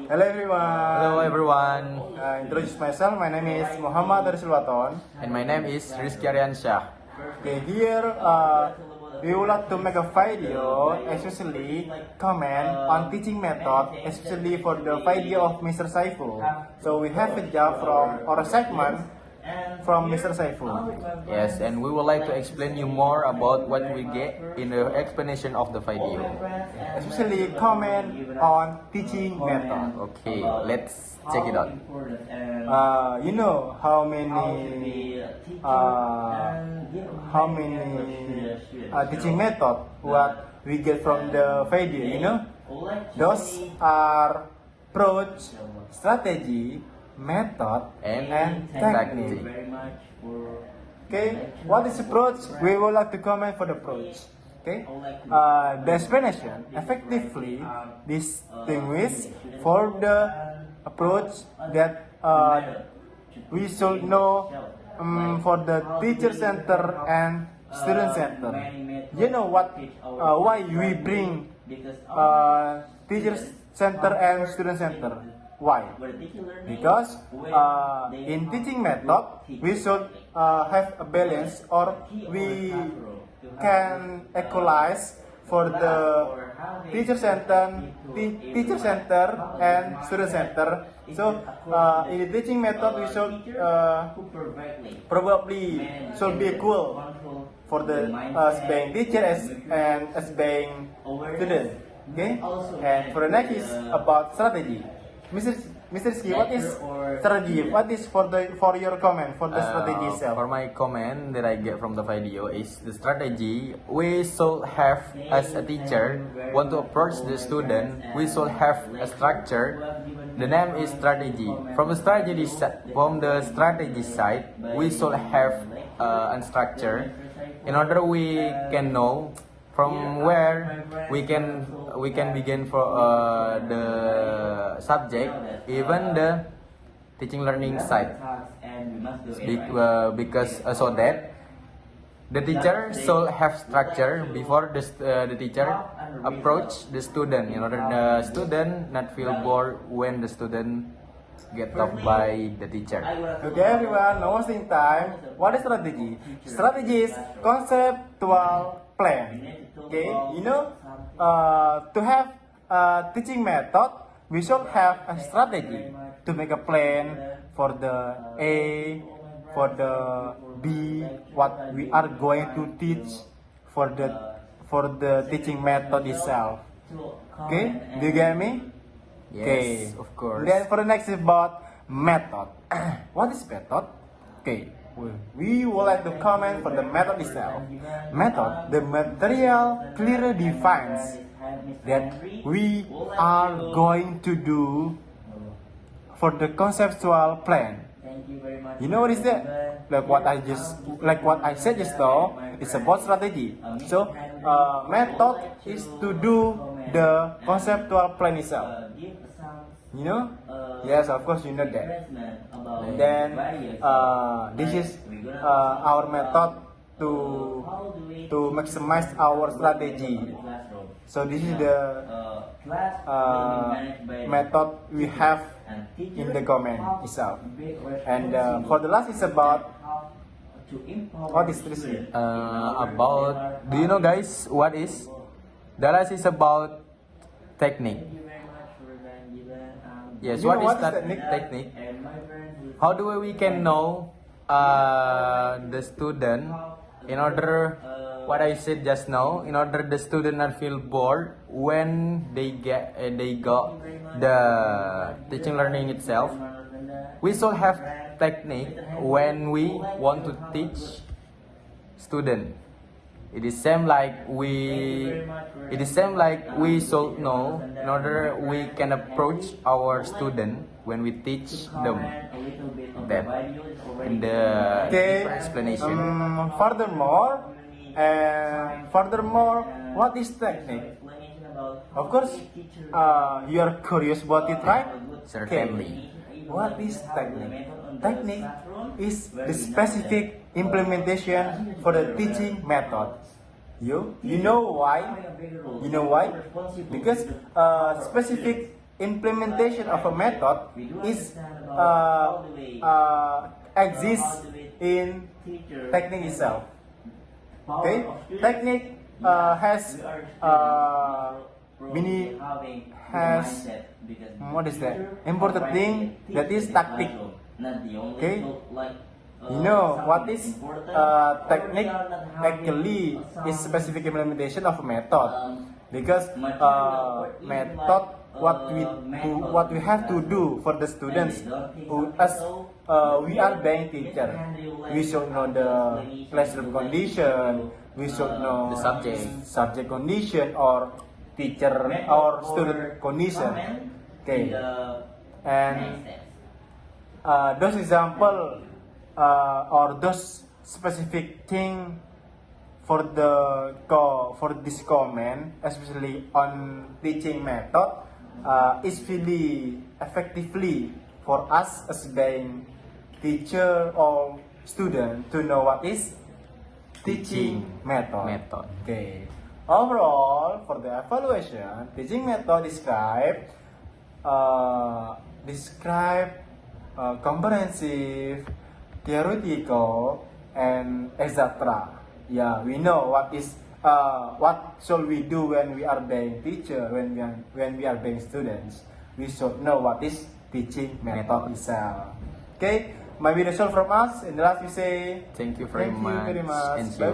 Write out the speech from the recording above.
Hello everyone. Hello everyone, Introduce myself. My name is Muhammad Arsulwaton. and my name is Rizky Aryansyah. Okay, here we would like to make a video, especially comment on teaching method, especially for the video of Mr. Saiful. So we have a job from our segment from Mr. Saiful. Yes, and we would like to explain you more about what we get in the explanation of the video. Especially comment on teaching method. Okay, let's check it out. You know how many teaching method what we get from the video, you know? Those are approach, strategy, method, And technique. Okay, what is approach? We would like to comment for the approach. Okay, the explanation effectively distinguish for the approach that we should know for the teacher center and student center. You know what? Why we bring teacher center and student center? Why? Because in teaching method we should have a balance, or we can equalize for the teacher center and student center. So in the teaching method we should probably should be equal for the as being teacher and as being student. Okay, and for the next is about strategy. Mr. Ski, what is strategy? What is for your comment for the strategy itself? For my comment that I get from the video is the strategy we should have as a teacher want to approach the student. We should have a structure. The name is strategy. From the strategy side, we should have a structure in order we can know from where we can begin for the subject, even the teaching learning side, because so that the teacher should have structure before the teacher approach the student, in order the student not feel bored when the student get taught by the teacher. Okay, everyone, no wasting time. What is strategy? Strategy is conceptual plan. Okay, you know, to have a teaching method, we should have a strategy to make a plan for the A, for the B, what we are going to teach for the teaching method itself. Okay, do you get me? Yes, of course. Then for the next is about method. What is method? Okay, we would like to comment for the method itself. Method, the material clearly defines that we are going to do for the conceptual plan. You know what is that? Like what I said just now, it's about strategy. So method is to do the conceptual plan itself. You know? Yes, of course you know that. And then this is our method to maximize our strategy. So this is the method we have in the comment itself. And for the last is about what is this? About, do you know guys what is? The last is about technique. Yes, You know what is what is that technique? How do we can know the student, in order what I said just now, in order the student not feel bored when they got the teaching learning itself. We should have technique when we want to teach student. It is same like we should know in order we can approach our student when we teach them that in the deeper explanation. Furthermore, what is technique? Of course, you are curious about it, right? Certainly. Okay. What is technique? Technique is the specific implementation for the teaching method. You know why? You know why? Because specific implementation of a method is exists in technique itself. Okay, technique has many has what is that important thing that is tactic. Okay, you know what is technique actually is specific implementation of a method, because method what we have to do for the students as we are being teacher, we should know the classroom condition, we should know The subject condition or teacher or student condition. Okay, and those example or those specific thing for this comment, especially on teaching method, is really effectively for us as being teacher or student to know what is teaching method. Okay. Overall, for the evaluation, teaching method describe comprehensive, theoretical, and etc. Yeah, we know what should we do when we are being teacher, when we are being students. We should know what is teaching method itself. Okay, maybe that's all from us. And the last we say Thank you very much, and see you. and